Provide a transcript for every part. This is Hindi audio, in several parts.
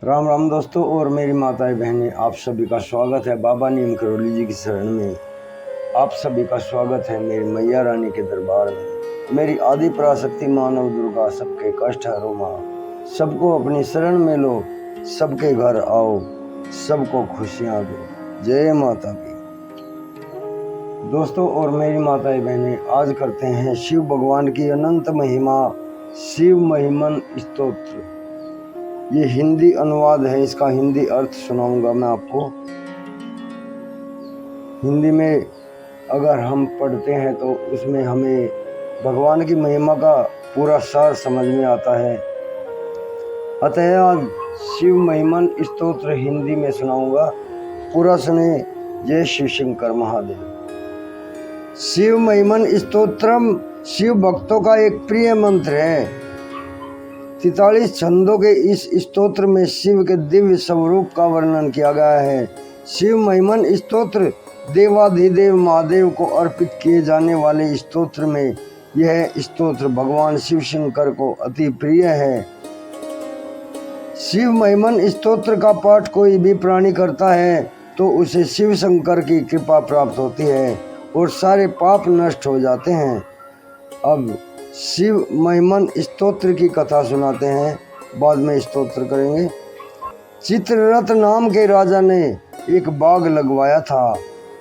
राम राम दोस्तों और मेरी माताएं बहनें, आप सभी का स्वागत है बाबा नीम करौली जी की शरण में। आप सभी का स्वागत है मेरी मैया रानी के दरबार में। मेरी आदि पराशक्ति मानव दुर्गा सबके कष्ट हरो माँ, सबको अपनी शरण में लो, सबके घर आओ, सबको खुशियाँ दो। जय माता की। दोस्तों और मेरी माताएं बहनें, आज करते हैं शिव भगवान की अनंत महिमा शिव महिमन स्तोत्र। ये हिंदी अनुवाद है, इसका हिंदी अर्थ सुनाऊंगा मैं आपको। हिंदी में अगर हम पढ़ते हैं तो उसमें हमें भगवान की महिमा का पूरा सार समझ में आता है। अतः आज शिव महिमन स्तोत्र हिंदी में सुनाऊंगा, पूरा सुने। जय शिव शंकर महादेव। शिव महिमन स्तोत्रम शिव भक्तों का एक प्रिय मंत्र है। 43 छंदों के इस स्तोत्र में शिव के दिव्य स्वरूप का वर्णन किया गया है। शिव महिमन स्तोत्र देवाधिदेव महादेव को अर्पित किए जाने वाले स्तोत्र में यह स्तोत्र भगवान शिव शंकर को अति प्रिय है। शिव महिमन स्तोत्र का पाठ कोई भी प्राणी करता है तो उसे शिव शंकर की कृपा प्राप्त होती है और सारे पाप नष्ट हो जाते हैं। अब शिव महिमन स्तोत्र की कथा सुनाते हैं, बाद में स्तोत्र करेंगे। चित्ररथ नाम के राजा ने एक बाग लगवाया था।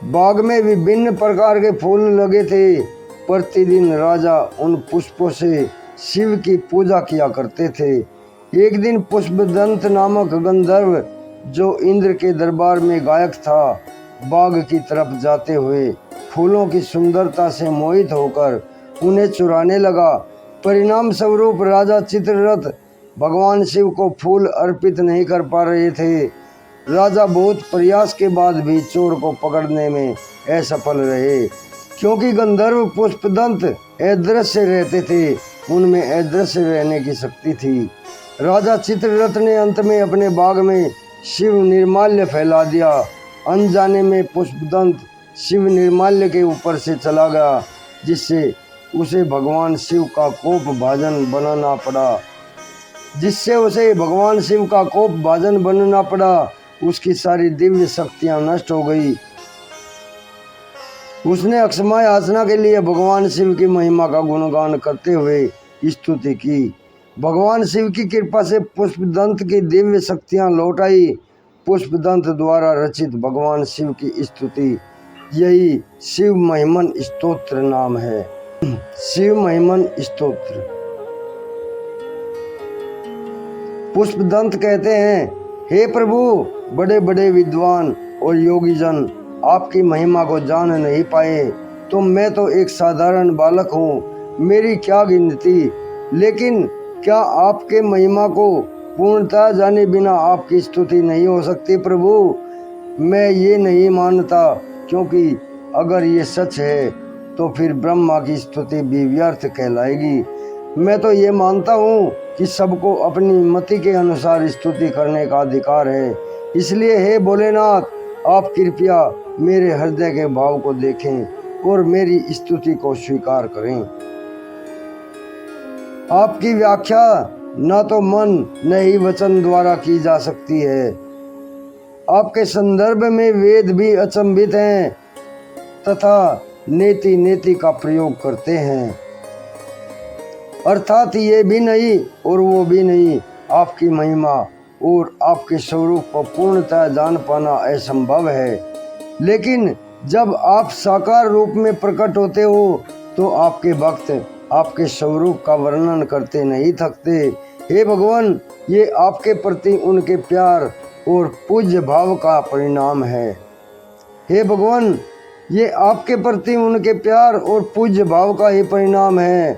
बाग में विभिन्न प्रकार के फूल लगे थे। प्रतिदिन राजा उन पुष्पों से शिव की पूजा किया करते थे। एक दिन पुष्पदंत नामक गंधर्व, जो इंद्र के दरबार में गायक था, बाग की तरफ जाते हुए फूलों की सुंदरता से मोहित होकर उन्हें चुराने लगा। परिणाम स्वरूप राजा चित्ररथ भगवान शिव को फूल अर्पित नहीं कर पा रहे थे। राजा बहुत प्रयास के बाद भी चोर को पकड़ने में असफल रहे, क्योंकि गंधर्व पुष्पदंत अदृश्य रहते थे, उनमें अदृश्य रहने की शक्ति थी। राजा चित्ररथ ने अंत में अपने बाग में शिव निर्माल्य फैला दिया। अनजाने में पुष्पदंत शिव निर्माल्य के ऊपर से चला गया, जिससे उसे भगवान शिव का कोप भाजन बनना पड़ा। उसकी सारी दिव्य शक्तियां नष्ट हो गई। उसने अक्षमा याचना के लिए भगवान शिव की महिमा का गुणगान करते हुए स्तुति की। भगवान शिव की कृपा से पुष्पदंत की दिव्य शक्तियां लौट आई। पुष्पदंत द्वारा रचित भगवान शिव की स्तुति, यही शिव महिमन स्तोत्र नाम है। शिव महिमन स्तोत्र। पुष्पदंत कहते हैं, हे प्रभु, बड़े बड़े विद्वान और योगी जन आपकी महिमा को जान नहीं पाए, तो मैं तो एक साधारण बालक हूँ, मेरी क्या गिनती। लेकिन क्या आपके महिमा को पूर्णतः जाने बिना आपकी स्तुति नहीं हो सकती प्रभु? मैं ये नहीं मानता, क्योंकि अगर ये सच है तो फिर ब्रह्मा की स्तुति भी व्यर्थ कहलाएगी। मैं तो ये मानता हूँ कि सबको अपनी मति के अनुसार स्तुति करने का अधिकार है। इसलिए हे भोलेनाथ, आप कृपया मेरे हृदय के भाव को देखें और मेरी स्तुति को स्वीकार करें। आपकी व्याख्या न तो मन न ही वचन द्वारा की जा सकती है। आपके संदर्भ में वेद भी अचंभित हैं तथा नेति नेति का प्रयोग करते हैं, अर्थात ये भी नहीं और वो भी नहीं। आपकी महिमा और आपके स्वरूप को पूर्णतः जान पाना असंभव है। लेकिन जब आप साकार रूप में प्रकट होते हो तो आपके भक्त आपके स्वरूप का वर्णन करते नहीं थकते। हे भगवान, ये आपके प्रति उनके प्यार और पूज्य भाव का परिणाम है। हे भगवान, ये आपके प्रति उनके प्यार और पूज्य भाव का ही परिणाम है।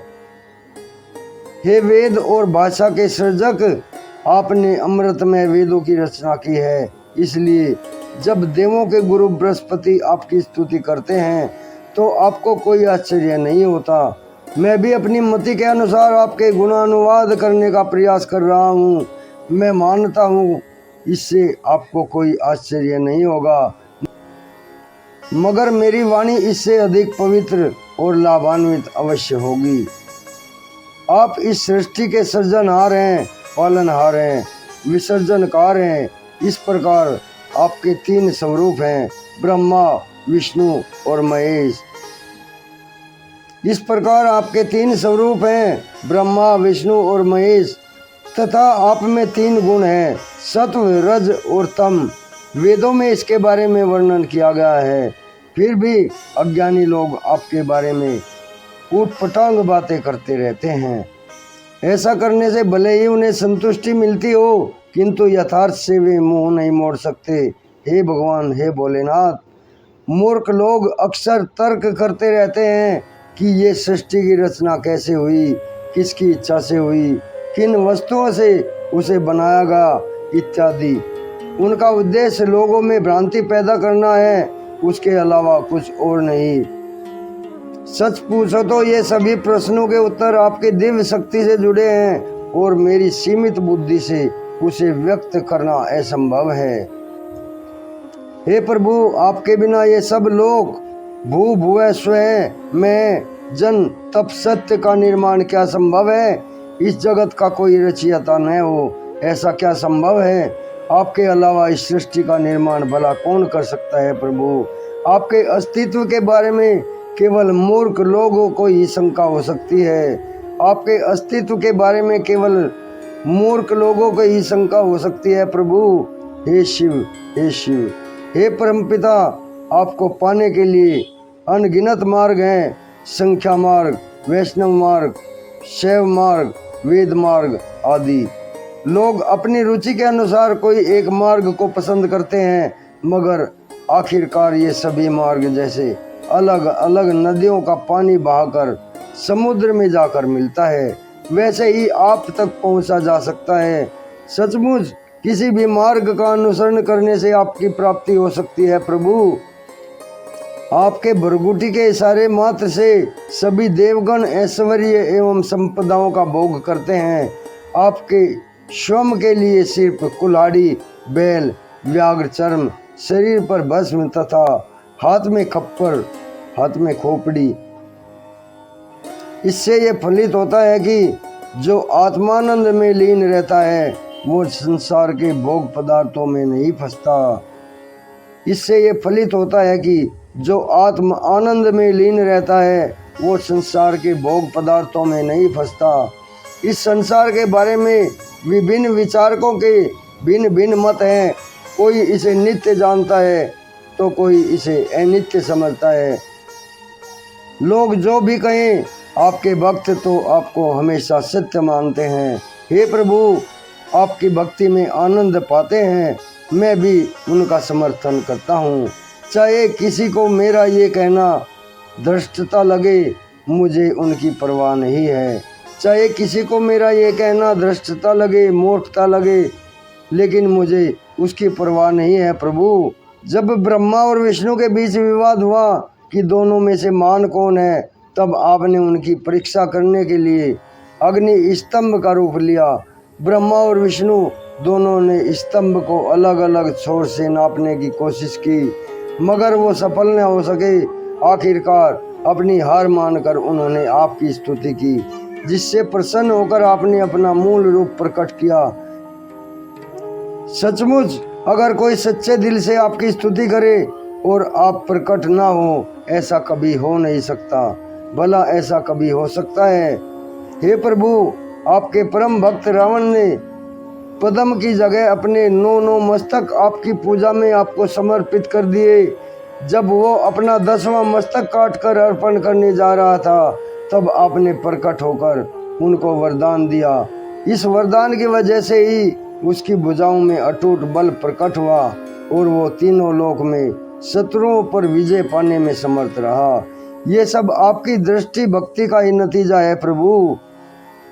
हे वेद और भाषा के सृजक, आपने अमृतमय वेदों की रचना की है। इसलिए जब देवों के गुरु बृहस्पति आपकी स्तुति करते हैं तो आपको कोई आश्चर्य नहीं होता। मैं भी अपनी मति के अनुसार आपके गुणानुवाद करने का प्रयास कर रहा हूँ। मैं मानता हूँ इससे आपको कोई आश्चर्य नहीं होगा, मगर मेरी वाणी इससे अधिक पवित्र और लाभान्वित अवश्य होगी। आप इस सृष्टि के सृजनहार हैं, पालनहार हैं। विसर्जनकार हैं। इस प्रकार आपके 3 स्वरूप हैं, ब्रह्मा, विष्णु और महेश। इस प्रकार आपके 3 स्वरूप हैं, ब्रह्मा, विष्णु और महेश, तथा आप में 3 गुण हैं, सत्व, रज और तम। वेदों में इसके बारे में वर्णन किया गया है। फिर भी अज्ञानी लोग आपके बारे में ऊटपटांग बातें करते रहते हैं। ऐसा करने से भले ही उन्हें संतुष्टि मिलती हो, किंतु यथार्थ से वे मुंह नहीं मोड़ सकते। हे भगवान, हे भोलेनाथ, मूर्ख लोग अक्सर तर्क करते रहते हैं कि ये सृष्टि की रचना कैसे हुई, किसकी इच्छा से हुई, किन वस्तुओं से उसे बनाया गया इत्यादि। उनका उद्देश्य लोगों में भ्रांति पैदा करना है, उसके अलावा कुछ और नहीं। सच पूछो तो ये सभी प्रश्नों के उत्तर आपकी दिव्य शक्ति से जुड़े हैं और मेरी सीमित बुद्धि से उसे व्यक्त करना असंभव है। हे प्रभु, आपके बिना ये सब लोग भू भुवः स्वः में जन तप सत्य का निर्माण क्या संभव है? इस जगत का कोई रचयिता न हो, ऐसा क्या संभव है? आपके अलावा इस सृष्टि का निर्माण भला कौन कर सकता है? प्रभु, आपके अस्तित्व के बारे में केवल मूर्ख लोगों को ही शंका हो सकती है। आपके अस्तित्व के बारे में केवल मूर्ख लोगों को ही शंका हो सकती है। प्रभु, हे शिव, हे शिव, हे परमपिता, आपको पाने के लिए अनगिनत मार्ग हैं, संख्या मार्ग, वैष्णव मार्ग, शैव मार्ग, वेद मार्ग आदि। लोग अपनी रुचि के अनुसार कोई एक मार्ग को पसंद करते हैं, मगर आखिरकार ये सभी मार्ग जैसे अलग अलग नदियों का पानी बहाकर समुद्र में जाकर मिलता है, वैसे ही आप तक पहुंचा जा सकता है। सचमुच किसी भी मार्ग का अनुसरण करने से आपकी प्राप्ति हो सकती है। प्रभु, आपके भरगुटी के इशारे मात्र से सभी देवगण ऐश्वर्य एवं संपदाओं का भोग करते हैं। आपके श्वम के लिए सिर्फ कुल्हाड़ी, बैल, व्याघ्र चर्म, शरीर पर भस्म तथा हाथ में खप्पर, हाथ में खोपड़ी। इससे ये फलित होता है कि जो आत्मानंद में लीन रहता है वो संसार के भोग पदार्थों में नहीं फंसता। इससे ये फलित होता है कि जो आत्म आनंद में लीन रहता है वो संसार के भोग पदार्थों में नहीं फंसता। इस संसार के बारे में विभिन्न विचारकों के भिन्न भिन्न मत हैं। कोई इसे नित्य जानता है तो कोई इसे अनित्य समझता है। लोग जो भी कहें, आपके भक्त तो आपको हमेशा सत्य मानते हैं। हे प्रभु, आपकी भक्ति में आनंद पाते हैं। मैं भी उनका समर्थन करता हूँ, चाहे किसी को मेरा ये कहना धृष्टता लगे, मुझे उनकी परवाह नहीं है। चाहे किसी को मेरा ये कहना धृष्टता लगे, मूर्खता लगे, लेकिन मुझे उसकी परवाह नहीं है। प्रभु, जब ब्रह्मा और विष्णु के बीच विवाद हुआ कि दोनों में से महान कौन है, तब आपने उनकी परीक्षा करने के लिए अग्नि स्तंभ का रूप लिया। ब्रह्मा और विष्णु दोनों ने स्तंभ को अलग अलग छोर से नापने की कोशिश की, मगर वो सफल न हो सके। आखिरकार अपनी हार मानकर उन्होंने आपकी स्तुति की, जिससे प्रसन्न होकर आपने अपना मूल रूप प्रकट किया। सचमुच अगर कोई सच्चे दिल से आपकी स्तुति करे और आप प्रकट ना हो, ऐसा कभी हो नहीं सकता। भला ऐसा कभी हो सकता है? हे प्रभु, आपके परम भक्त रावण ने पद्म की जगह अपने 9 मस्तक आपकी पूजा में आपको समर्पित कर दिए। जब वो अपना 10वां मस्तक काटकर अर्पण करने जा रहा था, तब आपने प्रकट होकर उनको वरदान दिया। इस वरदान की वजह से ही उसकी भुजाओं में अटूट बल प्रकट हुआ और वो तीनों लोक में शत्रुओं पर विजय पाने में समर्थ रहा। ये सब आपकी दृष्टि भक्ति का ही नतीजा है। प्रभु,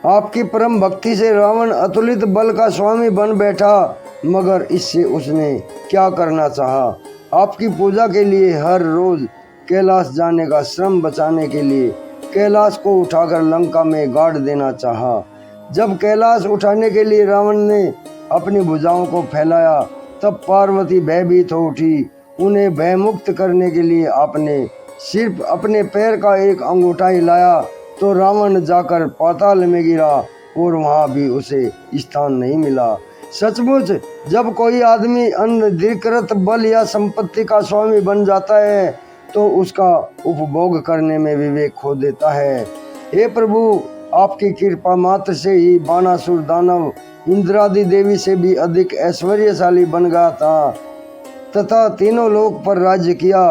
आपकी परम भक्ति से रावण अतुलित बल का स्वामी बन बैठा, मगर इससे उसने क्या करना चाहा? आपकी पूजा के लिए हर रोज कैलाश जाने का श्रम बचाने के लिए कैलाश को उठाकर लंका में गाड़ देना चाहा। जब कैलाश उठाने के लिए रावण ने अपनी भुजाओं को फैलाया, तब पार्वती भयभीत हो उठी। उन्हें भयमुक्त करने के लिए आपने सिर्फ अपने पैर का एक अंगूठा हिलाया तो रावण जाकर पाताल में गिरा और वहाँ भी उसे स्थान नहीं मिला। सचमुच जब कोई आदमी अनधिकृत बल या संपत्ति का स्वामी बन जाता है तो उसका उपभोग करने में विवेक खो देता है। हे प्रभु, आपकी कृपा मात्र से ही बाणासुर दानव इंद्रादि देवी से भी अधिक ऐश्वर्यशाली बन गया था तथा तीनों लोक पर राज्य किया।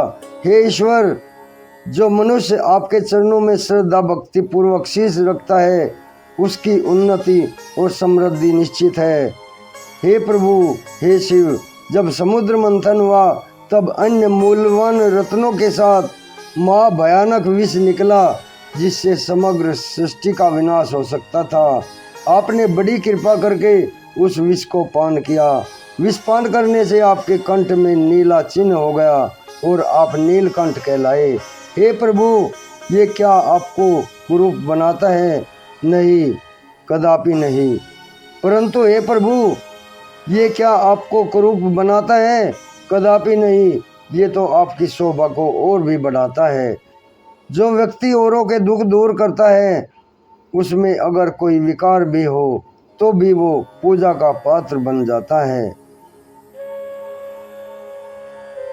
हे ईश्वर, जो मनुष्य आपके चरणों में श्रद्धा भक्ति पूर्वक शीश रखता है उसकी उन्नति और समृद्धि निश्चित है। हे प्रभु, हे शिव, जब समुद्र मंथन हुआ तब अन्य मूल्यवान रत्नों के साथ महाभयानक विष निकला जिससे समग्र सृष्टि का विनाश हो सकता था। आपने बड़ी कृपा करके उस विष को पान किया। विष पान करने से आपके कंठ में नीला चिन्ह हो गया और आप नीलकंठ कहलाए। हे प्रभु, ये क्या आपको कुरूप बनाता है? नहीं, कदापि नहीं। परंतु हे प्रभु, ये क्या आपको कुरूप बनाता है? कदापि नहीं। ये तो आपकी शोभा को और भी बढ़ाता है। जो व्यक्ति औरों के दुख दूर करता है उसमें अगर कोई विकार भी हो तो भी वो पूजा का पात्र बन जाता है।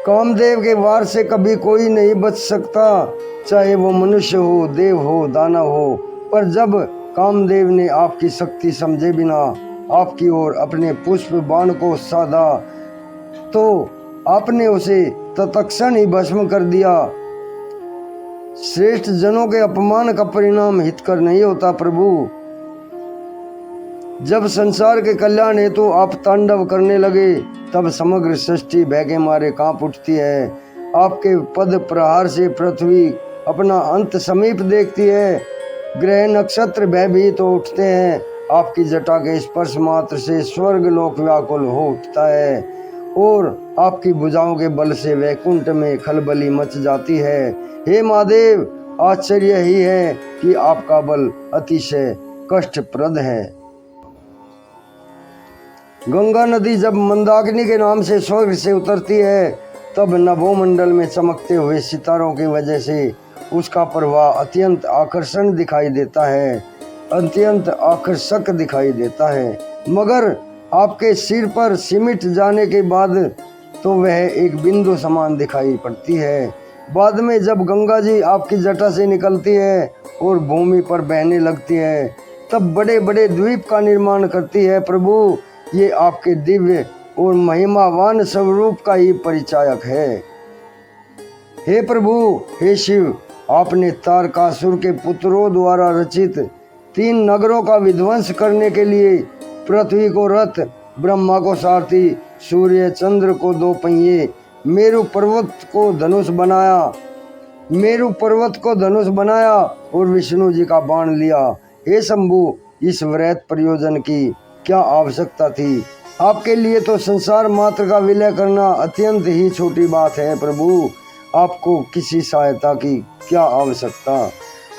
कामदेव के वार से कभी कोई नहीं बच सकता, चाहे वो मनुष्य हो, देव हो, दानव हो। पर जब कामदेव ने आपकी शक्ति समझे बिना आपकी ओर अपने पुष्प बाण को साधा तो आपने उसे तत्क्षण ही भस्म कर दिया। श्रेष्ठ जनों के अपमान का परिणाम हितकर नहीं होता प्रभु। जब संसार के कल्याण हेतु आप तांडव करने लगे तब समग्र सृष्टि भय के मारे कांप उठती है। आपके पद प्रहार से पृथ्वी अपना अंत समीप देखती है। ग्रह नक्षत्र भयभीत हो उठते हैं। आपकी जटा के स्पर्श मात्र से स्वर्ग लोक व्याकुल हो उठता है और आपकी भुजाओं के बल से वैकुंठ में खलबली मच जाती है। हे महादेव, आश्चर्य ही है कि आपका बल अतिशय कष्टप्रद है। गंगा नदी जब मंदाकिनी के नाम से स्वर्ग से उतरती है तब नभोमंडल में चमकते हुए सितारों की वजह से उसका प्रवाह अत्यंत आकर्षण दिखाई देता है, अत्यंत आकर्षक दिखाई देता है। मगर आपके सिर पर सिमट जाने के बाद तो वह एक बिंदु समान दिखाई पड़ती है। बाद में जब गंगा जी आपकी जटा से निकलती है और भूमि पर बहने लगती है तब बड़े बड़े द्वीप का निर्माण करती है। प्रभु, ये आपके दिव्य और महिमावान स्वरूप का ही परिचायक है। हे प्रभु, हे शिव, आपने तारकासुर के पुत्रों द्वारा रचित 3 नगरों का विध्वंस करने के लिए पृथ्वी को रथ, ब्रह्मा को सारथी, सूर्य चंद्र को 2 पहिए, मेरु पर्वत को धनुष बनाया और विष्णु जी का बाण लिया। हे शंभु, इस वृहत प्रयोजन की क्या आवश्यकता थी? आपके लिए तो संसार मात्र का विलय करना अत्यंत ही छोटी बात है। प्रभु, आपको किसी सहायता की क्या आवश्यकता?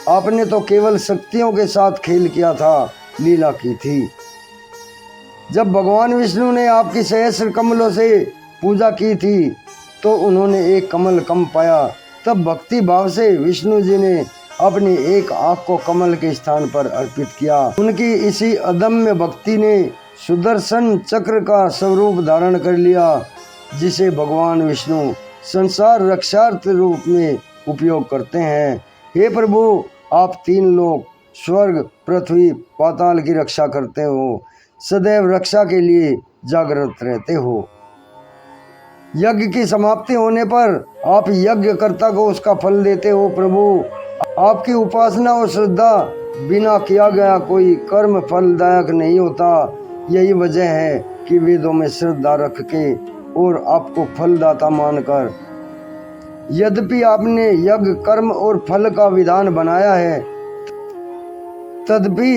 आपने तो केवल शक्तियों के साथ खेल किया था, लीला की थी। जब भगवान विष्णु ने आपकी सहस्र कमलों से पूजा की थी तो उन्होंने एक कमल कम पाया। तब भक्ति भाव से विष्णु जी ने अपनी एक आँख को कमल के स्थान पर अर्पित किया। उनकी इसी अदम्य भक्ति ने सुदर्शन चक्र का स्वरूप धारण कर लिया जिसे भगवान विष्णु संसार रक्षार्थ रूप में उपयोग करते हैं। हे प्रभु, आप 3 लोक स्वर्ग, पृथ्वी, पाताल की रक्षा करते हो, सदैव रक्षा के लिए जागृत रहते हो। यज्ञ की समाप्ति होने पर आप यज्ञकर्ता को उसका फल देते हो। प्रभु, आपकी उपासना और श्रद्धा बिना किया गया कोई कर्म फलदायक नहीं होता। यही वजह है कि वेदों में श्रद्धा रख के और आपको फलदाता मानकर यद्यपि आपने यज्ञ कर्म और फल का विधान बनाया है तदपि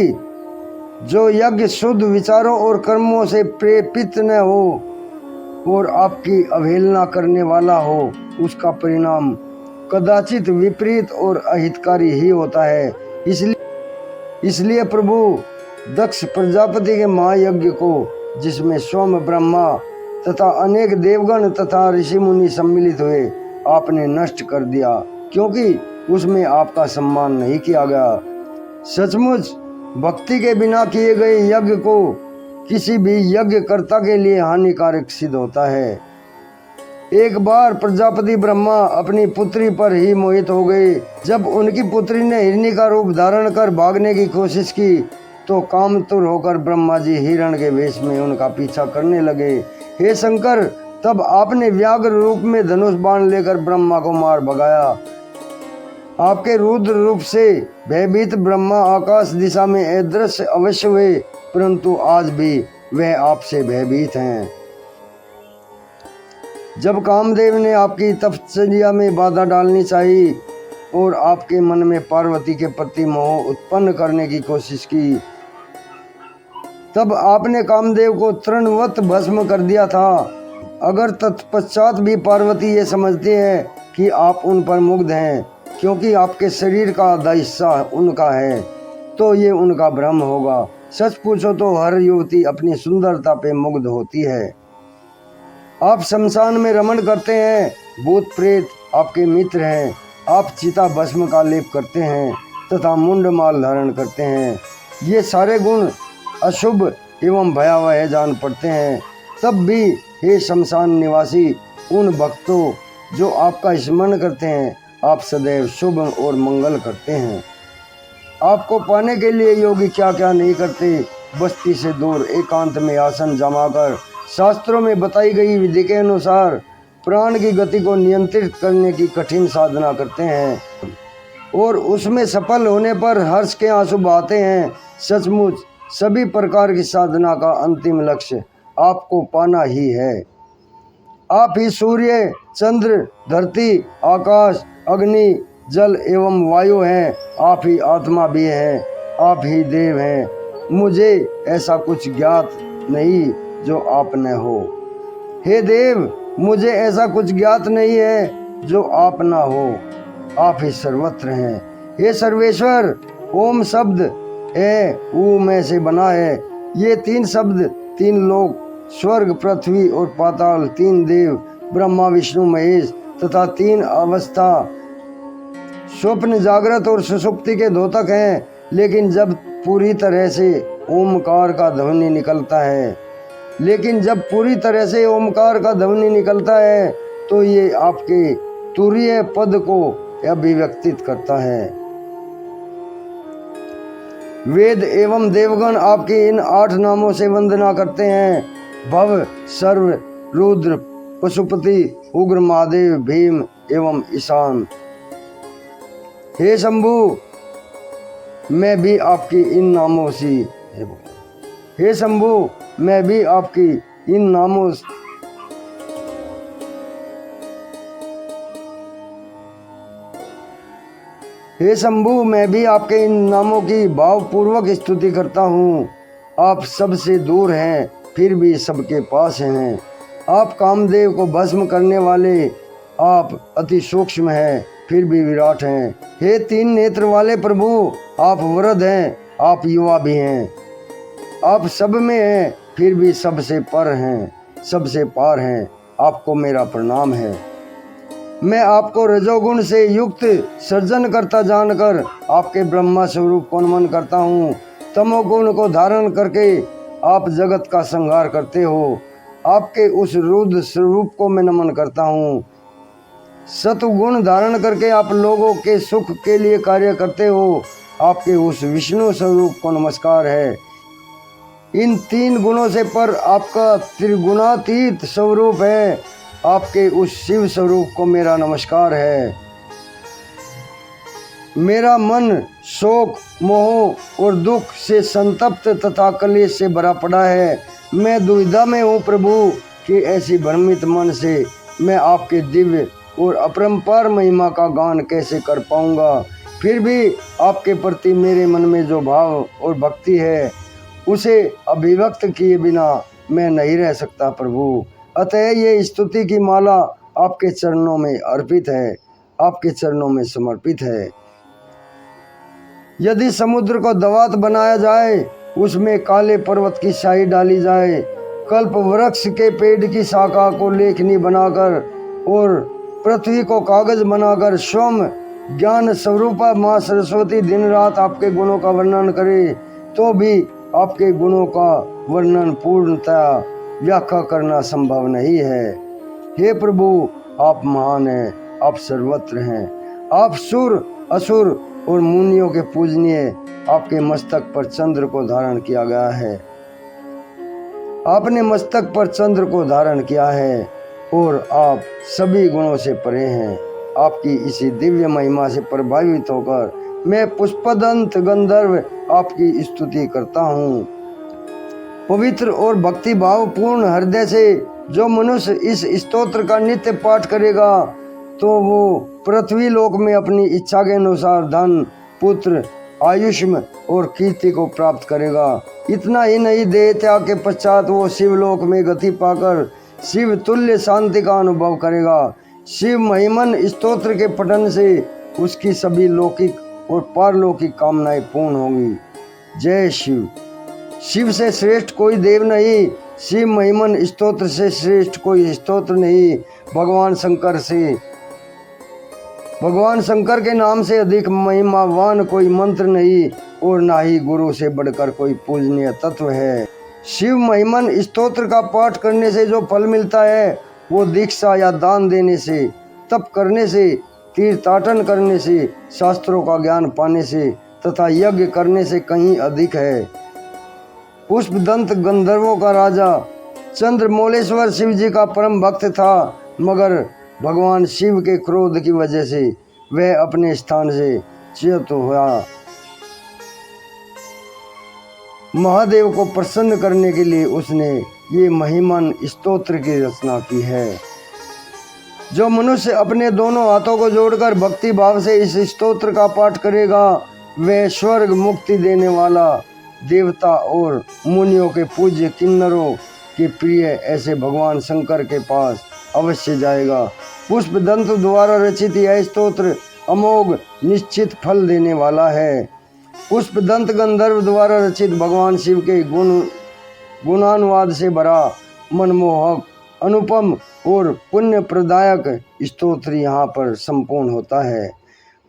जो यज्ञ शुद्ध विचारों और कर्मों से प्रेरित न हो और आपकी अवहेलना करने वाला हो उसका परिणाम कदाचित विपरीत और अहितकारी ही होता है। इसलिए प्रभु, दक्ष प्रजापति के महायज्ञ को जिसमें स्वयं ब्रह्मा तथा अनेक देवगण तथा ऋषि मुनि सम्मिलित हुए आपने नष्ट कर दिया क्योंकि उसमें आपका सम्मान नहीं किया गया। सचमुच भक्ति के बिना किए गए यज्ञ को किसी भी यज्ञकर्ता के लिए हानिकारक सिद्ध होता है। एक बार प्रजापति ब्रह्मा अपनी पुत्री पर ही मोहित हो गए। जब उनकी पुत्री ने हिरनी का रूप धारण कर भागने की कोशिश की तो कामतुर होकर ब्रह्मा जी हिरण के वेश में उनका पीछा करने लगे। हे शंकर, तब आपने व्याघ्र रूप में धनुष बाण लेकर ब्रह्मा को मार भगाया। आपके रुद्र रूप से भयभीत ब्रह्मा आकाश दिशा में अदृश्य अवश्य हुए, परंतु आज भी वह आपसे भयभीत हैं। जब कामदेव ने आपकी तपस्या में बाधा डालनी चाहिए और आपके मन में पार्वती के प्रति मोह उत्पन्न करने की कोशिश की, तब आपने कामदेव को तृणवत भस्म कर दिया था। अगर तत्पश्चात भी पार्वती ये समझती है कि आप उन पर मुग्ध हैं क्योंकि आपके शरीर का आधा हिस्सा उनका है, तो ये उनका भ्रम होगा। सच पूछो तो हर युवती अपनी सुंदरता पे मुग्ध होती है। आप शमशान में रमण करते हैं, भूत प्रेत आपके मित्र हैं। आप चिता भस्म का लेप करते हैं तथा मुंडमाल धारण करते हैं। ये सारे गुण अशुभ एवं भयावह जान पड़ते हैं। तब भी हे शमशान निवासी, उन भक्तों जो आपका स्मरण करते हैं, आप सदैव शुभ और मंगल करते हैं। आपको पाने के लिए योगी क्या क्या नहीं करते। बस्ती से दूर एकांत में आसन जमाकर शास्त्रों में बताई गई विधि के अनुसार प्राण की गति को नियंत्रित करने की कठिन साधना करते हैं और उसमें सफल होने पर हर्ष के आंसू बहाते हैं। सचमुच सभी प्रकार की साधना का अंतिम लक्ष्य आपको पाना ही है। आप ही सूर्य, चंद्र, धरती, आकाश, अग्नि, जल एवं वायु हैं। आप ही आत्मा भी हैं, आप ही देव हैं। मुझे ऐसा कुछ ज्ञात नहीं जो आप न हो। हे देव, मुझे ऐसा कुछ ज्ञात नहीं है जो आप न हो। आप ही सर्वत्र हैं। हे सर्वेश्वर, ओम शब्द है ऊ में से बना है। ये तीन शब्द तीन लोक, स्वर्ग, पृथ्वी और पाताल, तीन देव ब्रह्मा, विष्णु, महेश तथा तीन अवस्था स्वप्न, जागृत और सुषुप्ति के द्योतक हैं। लेकिन जब पूरी तरह से ओमकार का ध्वनि निकलता है तो ये आपके तुरीय पद को अभिव्यक्तित करता है। वेद एवं देवगण आपके इन 8 नामों से वंदना करते हैं। भव, सर्व, रुद्र, पशुपति, उग्र, महादेव, भीम एवं ईशान। हे शंभु, मैं भी आपकी इन नामों से हे शंभु, मैं भी आपकी इन नामों हे शंभु, मैं भी आपके इन नामों की भावपूर्वक स्तुति करता हूँ। आप सबसे दूर हैं फिर भी सबके पास हैं। आप कामदेव को भस्म करने वाले, आप अति सूक्ष्म हैं फिर भी विराट हैं। हे 3 नेत्र वाले प्रभु, आप वृद्ध हैं, आप युवा भी हैं। आप सब में हैं फिर भी सबसे पर हैं, सबसे पार हैं। आपको मेरा प्रणाम है। मैं आपको रजोगुण से युक्त सर्जन करता जानकर आपके ब्रह्मा स्वरूप को नमन करता हूँ। तमोगुण को धारण करके आप जगत का संहार करते हो। आपके उस रुद्र स्वरूप को मैं नमन करता हूँ। सतुगुण धारण करके आप लोगों के सुख के लिए कार्य करते हो। आपके उस विष्णु स्वरूप को नमस्कार है। इन 3 गुणों से पर आपका त्रिगुणातीत स्वरूप है। आपके उस शिव स्वरूप को मेरा नमस्कार है। मेरा मन शोक, मोह और दुख से संतप्त तथा कलेश से भरा पड़ा है। मैं दुविधा में हूँ प्रभु कि ऐसी भ्रमित मन से मैं आपके दिव्य और अपरंपार महिमा का गान कैसे कर पाऊंगा। फिर भी आपके प्रति मेरे मन में जो भाव और भक्ति है उसे अभिव्यक्त किए बिना मैं नहीं रह सकता प्रभु। अतः ये स्तुति की माला आपके चरणों में अर्पित है, आपके चरणों में समर्पित है। यदि समुद्र को दवात बनाया जाए, उसमें काले पर्वत की शाही डाली जाए, कल्प वृक्ष के पेड़ की शाखा को लेखनी बनाकर और पृथ्वी को कागज बनाकर स्वयं ज्ञान स्वरूपा माँ सरस्वती दिन रात आपके गुणों का वर्णन करे, तो भी आपके गुणों का वर्णन पूर्णतः व्याख्या करना संभव नहीं है। हे प्रभु, आप महान हैं, आप सर्वत्र हैं। आप सुर, असुर और मुनियों के पूजनीय, आपके मस्तक पर चंद्र को धारण किया गया है। आपने मस्तक पर चंद्र को धारण किया है और आप सभी गुणों से परे हैं। आपकी इसी दिव्य महिमा से प्रभावित होकर मैं पुष्पदंत गंधर्व आपकी स्तुति करता हूँ। पवित्र और भक्ति भाव पूर्ण हृदय से जो मनुष्य इस स्तोत्र का नित्य पाठ करेगा तो वो पृथ्वी लोक में अपनी इच्छा के अनुसार धन, पुत्र, आयुष्म और कीर्ति को प्राप्त करेगा। इतना ही नहीं, देह त्याग के पश्चात वो शिवलोक में गति पाकर शिव तुल्य शांति का अनुभव करेगा। शिव महिमन स्तोत्र के पठन से उसकी सभी लौकिक और पारलौकिक कामनाएं पूर्ण होंगी। जय शिव। शिव से श्रेष्ठ कोई देव नहीं, शिव महिमन स्तोत्र से श्रेष्ठ कोई स्तोत्र नहीं। भगवान शंकर के नाम से अधिक महिमावान कोई मंत्र नहीं और ना ही गुरु से बढ़कर कोई पूजनीय तत्व है। शिव महिमन स्तोत्र का पाठ करने से जो फल मिलता है वो दीक्षा या दान देने से, तप करने से, तीर्थाटन करने से, शास्त्रों का ज्ञान पाने से तथा यज्ञ करने से कहीं अधिक है। पुष्पदंत गंधर्वों का राजा चंद्रमौलेश्वर शिव जी का परम भक्त था, मगर भगवान शिव के क्रोध की वजह से वह अपने स्थान से च्युत हुआ। महादेव को प्रसन्न करने के लिए उसने ये महिमान स्तोत्र की रचना की है। जो मनुष्य अपने दोनों हाथों को जोड़कर भक्ति भाव से इस स्तोत्र का पाठ करेगा वह स्वर्ग मुक्ति देने वाला देवता और मुनियों के पूज्य किन्नरों के प्रिय ऐसे भगवान शंकर के पास अवश्य जाएगा। पुष्पदंत द्वारा रचित यह स्तोत्र अमोघ निश्चित फल देने वाला है। पुष्पदंत गंधर्व द्वारा रचित भगवान शिव के गुणानुवाद से भरा मनमोहक, अनुपम और पुण्य प्रदायक स्तोत्र यहाँ पर संपूर्ण होता है।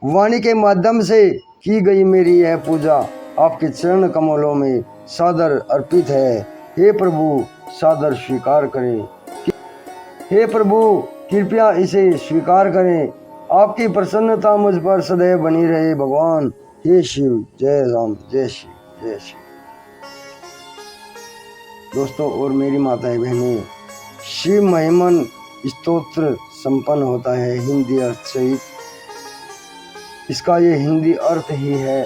वाणी के माध्यम से की गई मेरी यह पूजा आपके चरण कमलों में सादर अर्पित है। हे प्रभु, सादर स्वीकार करें। हे प्रभु, कृपया इसे स्वीकार करें। आपकी प्रसन्नता मुझ पर सदैव बनी रहे भगवान। हे शिव, जय राम, जय शिव, जय शिव। दोस्तों और मेरी माताएं बहनें, शिव महिमन स्तोत्र संपन्न होता है हिंदी अर्थ सहित। इसका ये हिंदी अर्थ ही है,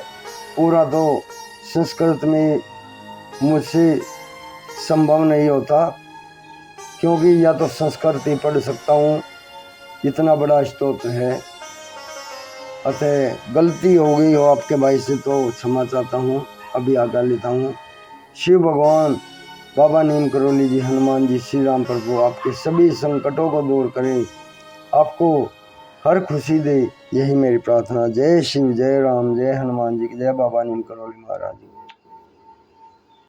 पूरा तो संस्कृत में मुझसे संभव नहीं होता क्योंकि या तो संस्कृत ही पढ़ सकता हूँ, इतना बड़ा स्तोत्र है। अतः गलती हो गई हो आपके भाई से तो क्षमा चाहता हूँ, अभी आगा लेता हूँ। शिव भगवान, बाबा नीम करोली जी, हनुमान जी, श्री राम प्रभु आपके सभी संकटों को दूर करें, आपको हर खुशी दे, यही मेरी प्रार्थना। जय शिव, जय राम, जय हनुमान जी की जय, बाबा नीम करोली महाराज जी।